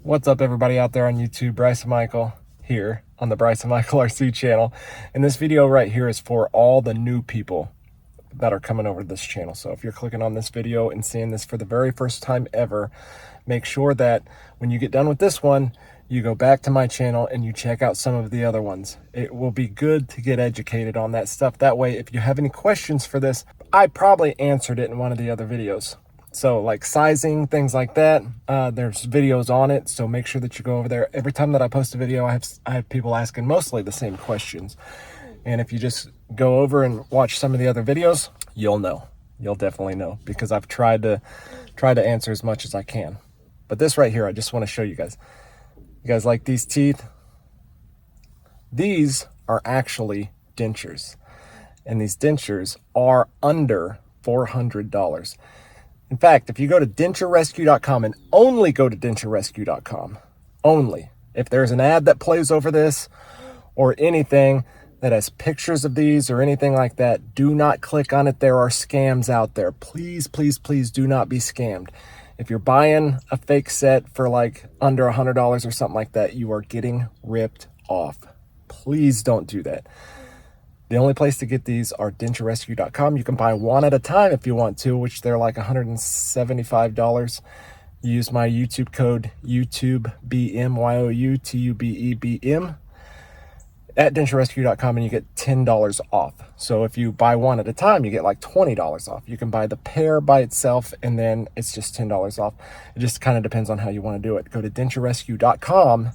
What's up, everybody out there on YouTube? Bryce and Michael here on the Bryce and Michael RC channel. And this video right here is for all the new people that are coming over to this channel. So if you're clicking on this video and seeing this for the very first time ever, make sure that when you get done with this one, you go back to my channel and you check out some of the other ones. It will be good to get educated on that stuff. That way, if you have any questions for this, I probably answered it in one of the other videos. So like sizing, things like that, there's videos on it. So make sure that you go over there. Every time that I post a video, I have people asking mostly the same questions. And if you just go over and watch some of the other videos, you'll know. You'll definitely know, because I've tried to answer as much as I can. But this right here, I just want to show you guys. You guys like these teeth? These are actually dentures. And these dentures are under $400. In fact, if you go to denturerescue.com and only go to denturerescue.com, only, if there's an ad that plays over this or anything that has pictures of these or anything like that, do not click on it. There are scams out there. Please, please, please do not be scammed. If you're buying a fake set for like under $100 or something like that, you are getting ripped off. Please don't do that. The only place to get these are denturerescue.com. You can buy one at a time if you want to, which they're like $175. You use my YouTube code YouTubeBM, YOUTUBEBM, at denturerescue.com and you get $10 off. So if you buy one at a time, you get like $20 off. You can buy the pair by itself and then it's just $10 off. It just kind of depends on how you want to do it. Go to denturerescue.com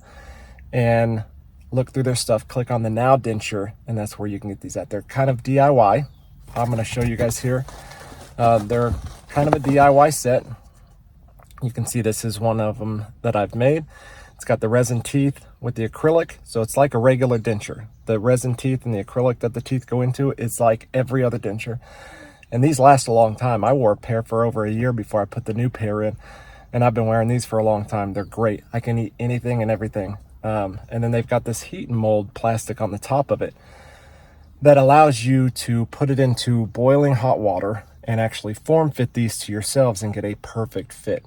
and look through their stuff, click on the Now Denture, and that's where you can get these at. They're kind of DIY. I'm going to show you guys here. They're kind of a DIY set. You can see this is one of them that I've made. It's got the resin teeth with the acrylic, so it's like a regular denture. The resin teeth and the acrylic that the teeth go into is like every other denture. And these last a long time. I wore a pair for over a year before I put the new pair in, and I've been wearing these for a long time. They're great. I can eat anything and everything. And then they've got this heat and mold plastic on the top of it that allows you to put it into boiling hot water and actually form fit these to yourselves and get a perfect fit.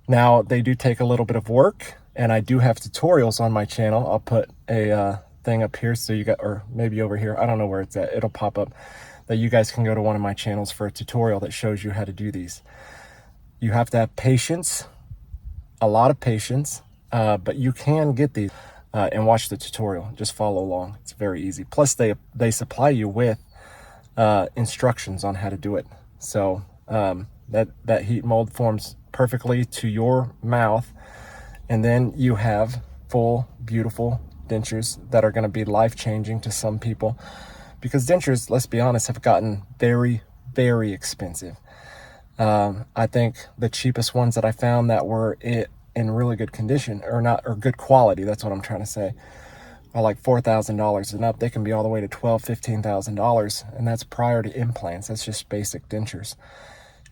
Now, they do take a little bit of work, and I do have tutorials on my channel. I'll put a thing up here so you got, or maybe over here, I don't know where it's at, it'll pop up, that you guys can go to one of my channels for a tutorial that shows you how to do these. You have to have patience, a lot of patience. But you can get these and watch the tutorial. Just follow along. It's very easy. Plus, they supply you with instructions on how to do it. So that heat mold forms perfectly to your mouth, and then you have full, beautiful dentures that are going to be life-changing to some people, because dentures, let's be honest, have gotten very, very expensive. I think the cheapest ones that I found that were in really good condition, or good quality, that's what I'm trying to say, are like $4,000 and up. They can be all the way to $12,000, $15,000, and that's prior to implants. That's just basic dentures.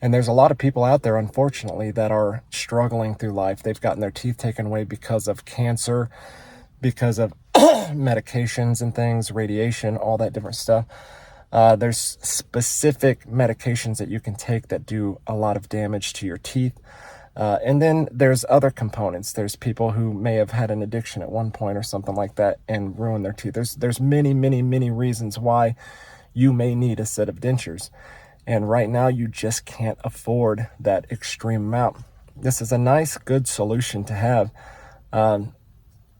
And there's a lot of people out there, unfortunately, that are struggling through life. They've gotten their teeth taken away because of cancer, because of medications and things, radiation, all that different stuff. There's specific medications that you can take that do a lot of damage to your teeth. And then there's other components. There's people who may have had an addiction at one point or something like that and ruin their teeth. There's many, many, many reasons why you may need a set of dentures. And right now you just can't afford that extreme amount. This is a nice, good solution to have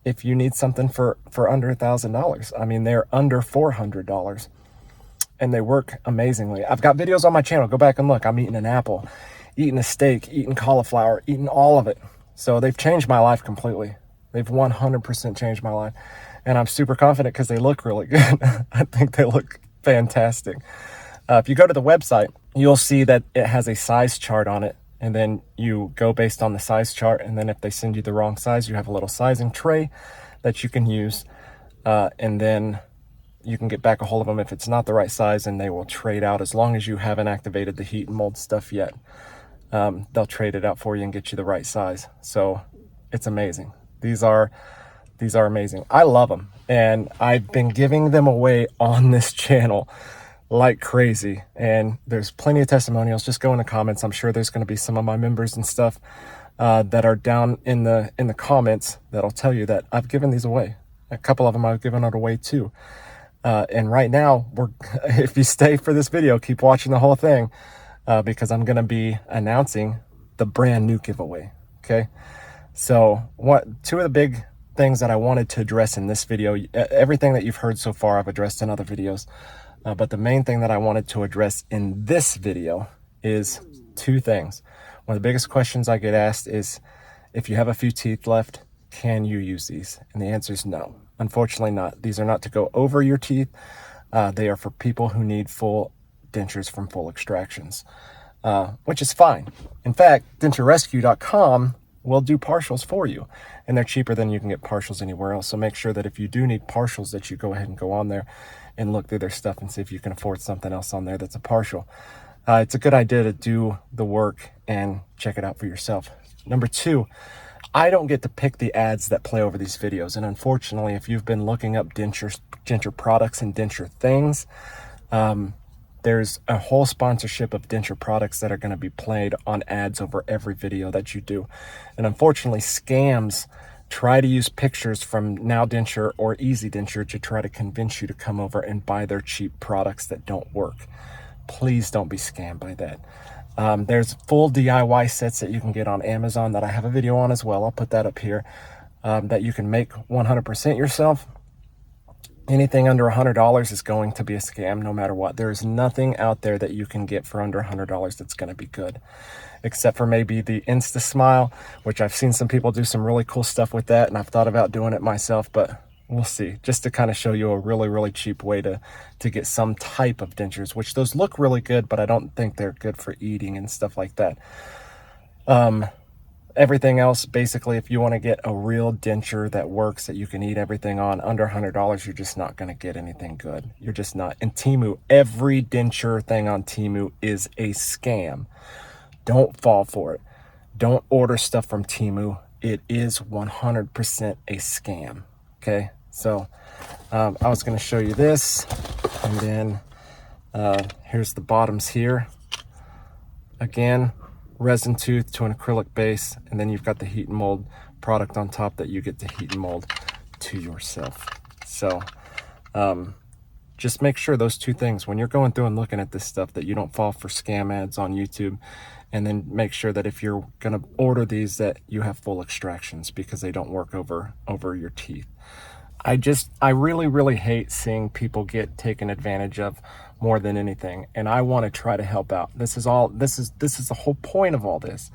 if you need something for under $1,000. I mean, they're under $400 and they work amazingly. I've got videos on my channel. Go back and look. I'm eating an apple, eating a steak, eating cauliflower, eating all of it. So they've changed my life completely. They've 100% changed my life. And I'm super confident because they look really good. I think they look fantastic. If you go to the website, you'll see that it has a size chart on it. And then you go based on the size chart. And then if they send you the wrong size, you have a little sizing tray that you can use. And then you can get back a hold of them if it's not the right size, and they will trade out as long as you haven't activated the heat and mold stuff yet. They'll trade it out for you and get you the right size. So it's amazing. These are amazing. I love them, and I've been giving them away on this channel like crazy, and there's plenty of testimonials. Just go in the comments. I'm sure there's going to be some of my members and stuff that are down in the comments that'll tell you that I've given these away. A couple of them I've given it away too. And right now, if you stay for this video, keep watching the whole thing, because I'm going to be announcing the brand new giveaway. Okay. So two of the big things that I wanted to address in this video, everything that you've heard so far, I've addressed in other videos. But the main thing that I wanted to address in this video is two things. One of the biggest questions I get asked is, if you have a few teeth left, can you use these? And the answer is no. Unfortunately not. These are not to go over your teeth. They are for people who need full dentures from full extractions, which is fine. In fact, DentureRescue.com will do partials for you, and they're cheaper than you can get partials anywhere else. So make sure that if you do need partials, that you go ahead and go on there and look through their stuff and see if you can afford something else on there that's a partial. It's a good idea to do the work and check it out for yourself. Number two, I don't get to pick the ads that play over these videos. And unfortunately, if you've been looking up denture products and denture things, there's a whole sponsorship of denture products that are going to be played on ads over every video that you do. And unfortunately, scams try to use pictures from Now Denture or Easy Denture to try to convince you to come over and buy their cheap products that don't work. Please don't be scammed by that. There's full DIY sets that you can get on Amazon that I have a video on as well. I'll put that up here, that you can make 100% yourself. Anything under $100 is going to be a scam no matter what. There is nothing out there that you can get for under $100 that's going to be good, except for maybe the Insta Smile, which I've seen some people do some really cool stuff with that, and I've thought about doing it myself, but we'll see. Just to kind of show you a really, really cheap way to get some type of dentures, which those look really good, but I don't think they're good for eating and stuff like that. Everything else, basically, if you want to get a real denture that works, that you can eat everything on, under $100, you're just not going to get anything good. You're just not. And Temu, every denture thing on Temu is a scam. Don't fall for it. Don't order stuff from Temu. It is 100% a scam. Okay, so I was going to show you this, and then here's the bottoms here. Again, resin tooth to an acrylic base, and then you've got the heat and mold product on top that you get to heat and mold to yourself. So just make sure those two things, when you're going through and looking at this stuff, that you don't fall for scam ads on YouTube. And then make sure that if you're going to order these, that you have full extractions, because they don't work over your teeth. I really, really hate seeing people get taken advantage of more than anything. And I want to try to help out. This is the whole point of all this,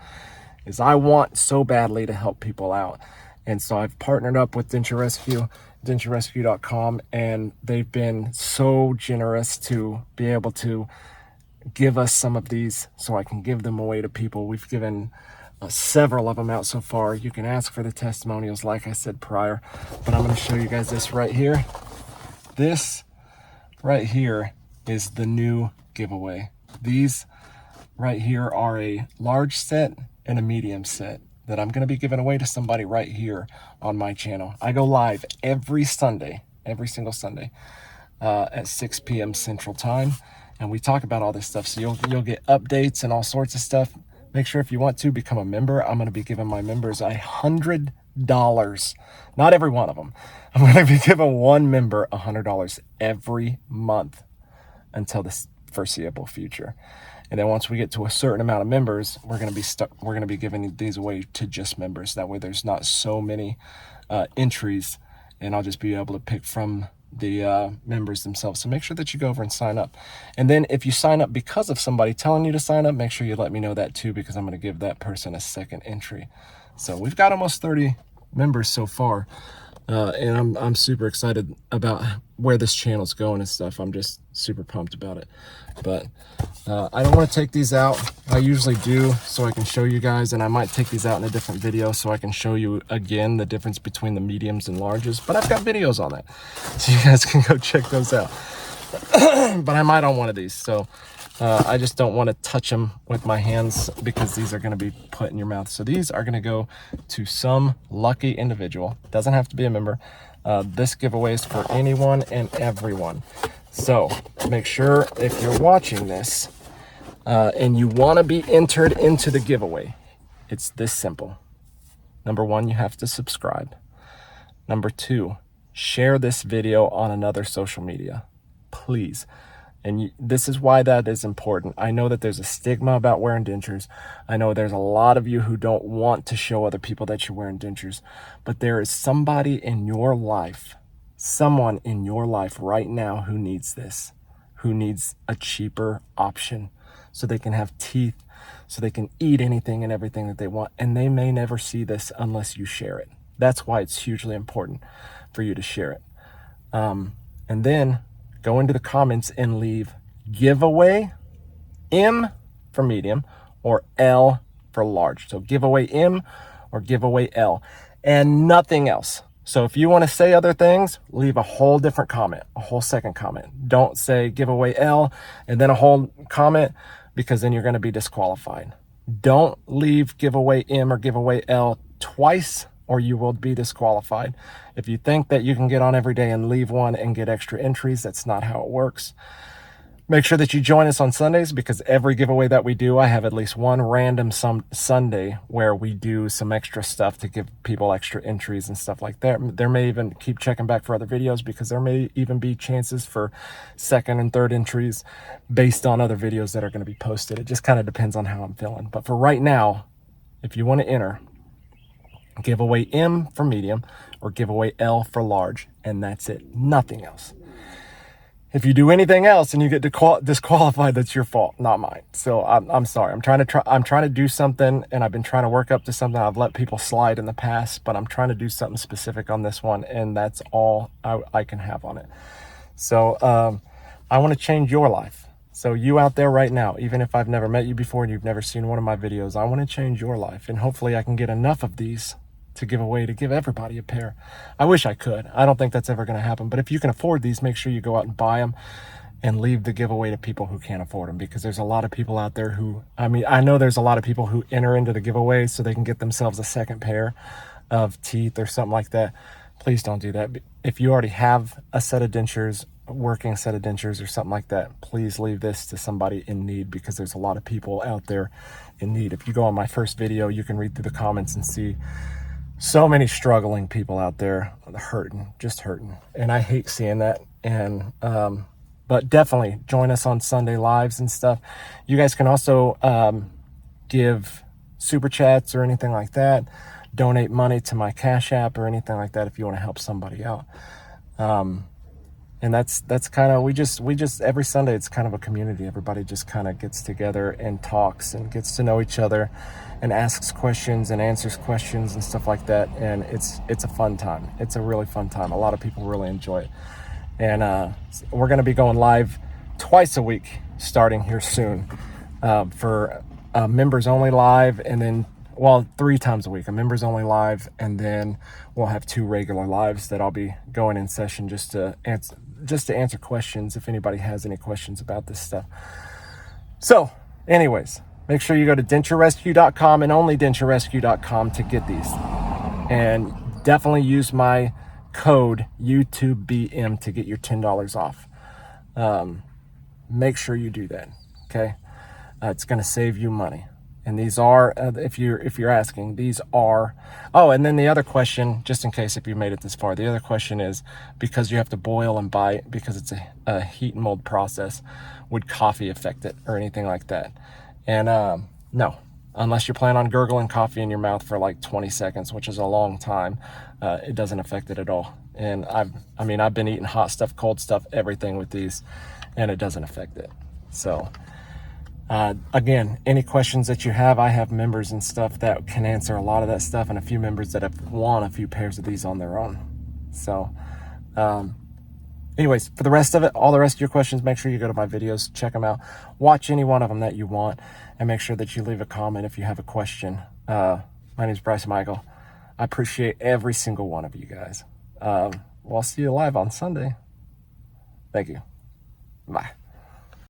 is I want so badly to help people out. And so I've partnered up with Denture Rescue, DentureRescue.com, and they've been so generous to be able to give us some of these so I can give them away to people. We've given several of them out so far. You can ask for the testimonials, like I said prior, but I'm going to show you guys this right here. This right here is the new giveaway. These right here are a large set and a medium set that I'm going to be giving away to somebody right here on my channel. I go live every Sunday, every single Sunday, at 6 p.m. Central Time. And we talk about all this stuff, so you'll get updates and all sorts of stuff. Make sure, if you want to become a member, I'm going to be giving my members $100. Not every one of them. I'm going to be giving one member $100 every month until the foreseeable future. And then once we get to a certain amount of members, we're going to be giving these away to just members. That way there's not so many entries, and I'll just be able to pick from the members themselves. So make sure that you go over and sign up. And then if you sign up because of somebody telling you to sign up, make sure you let me know that too, because I'm going to give that person a second entry. So we've got almost 30 members so far, and I'm super excited about where this channel's going and stuff. I'm just super pumped about it. But I don't want to take these out. I usually do, so I can show you guys, and I might take these out in a different video so I can show you again the difference between the mediums and larges. But I've got videos on that, so you guys can go check those out. But I might on one of these, so I just don't want to touch them with my hands, because these are going to be put in your mouth. So these are going to go to some lucky individual. Doesn't have to be a member. This giveaway is for anyone and everyone. So make sure, if you're watching this and you want to be entered into the giveaway, It's this simple. Number one, you have to subscribe. Number two, share this video on another social media, please. And this is why that is important. I know that there's a stigma about wearing dentures. I know there's a lot of you who don't want to show other people that you're wearing dentures, but there is somebody in your life, someone in your life right now who needs this, who needs a cheaper option so they can have teeth, so they can eat anything and everything that they want. And they may never see this unless you share it. That's why it's hugely important for you to share it. And then go into the comments and leave giveaway M for medium or L for large. So giveaway M or giveaway L and nothing else. So if you want to say other things, leave a whole different comment, a whole second comment. Don't say giveaway L and then a whole comment, because then you're going to be disqualified. Don't leave giveaway M or giveaway L twice, or you will be disqualified. If you think that you can get on every day and leave one and get extra entries, that's not how it works. Make sure that you join us on Sundays, because every giveaway that we do, I have at least one random Sunday where we do some extra stuff to give people extra entries and stuff like that. There may even keep checking back for other videos, because there may even be chances for second and third entries based on other videos that are going to be posted. It just kind of depends on how I'm feeling. But for right now, if you want to enter, giveaway M for medium or giveaway L for large, and that's it. Nothing else. If you do anything else and you get disqualified, that's your fault, not mine. So I'm sorry. I'm trying to do something, and I've been trying to work up to something. I've let people slide in the past, but I'm trying to do something specific on this one, and that's all I can have on it. So I want to change your life. So you out there right now, even if I've never met you before and you've never seen one of my videos, I want to change your life, and hopefully I can get enough of these to give away, to give everybody a pair. I wish I could. I don't think that's ever going to happen, but if you can afford these, make sure you go out and buy them and leave the giveaway to people who can't afford them, because there's a lot of people out there who, I know there's a lot of people who enter into the giveaway so they can get themselves a second pair of teeth or something like that. Please don't do that. If you already have a set of dentures, a working set of dentures or something like that, please leave this to somebody in need, because there's a lot of people out there in need. If you go on my first video, you can read through the comments and see so many struggling people out there just hurting. And I hate seeing that. And, but definitely join us on Sunday lives and stuff. You guys can also, give super chats or anything like that, donate money to my Cash App or anything like that if you want to help somebody out. And that's kind of, we just every Sunday, it's kind of a community. Everybody just kind of gets together and talks and gets to know each other and asks questions and answers questions and stuff like that. And it's a fun time. It's a really fun time. A lot of people really enjoy it. And we're going to be going live twice a week starting here soon, for members only live, and then, well, 3 times a week, a members only live, and then we'll have 2 regular lives that I'll be going in session just to answer questions if anybody has any questions about this stuff. So anyways, make sure you go to denturerescue.com and only denturerescue.com to get these, and definitely use my code YouTubeBM to get your $10 off. Make sure you do that. Okay. It's going to save you money. And these are, if you're asking, these are, oh, and then the other question, just in case if you made it this far, the other question is, because you have to boil and bite, because it's a heat and mold process, would coffee affect it or anything like that? And no, unless you plan on gurgling coffee in your mouth for like 20 seconds, which is a long time, it doesn't affect it at all. And I've been eating hot stuff, cold stuff, everything with these, and it doesn't affect it. So again, any questions that you have, I have members and stuff that can answer a lot of that stuff, and a few members that have won a few pairs of these on their own. So anyways, for the rest of it, all the rest of your questions, make sure you go to my videos, check them out, watch any one of them that you want, and make sure that you leave a comment if you have a question. My name is Bryce Michael. I appreciate every single one of you guys. Well, I'll see you live on Sunday. Thank you. Bye.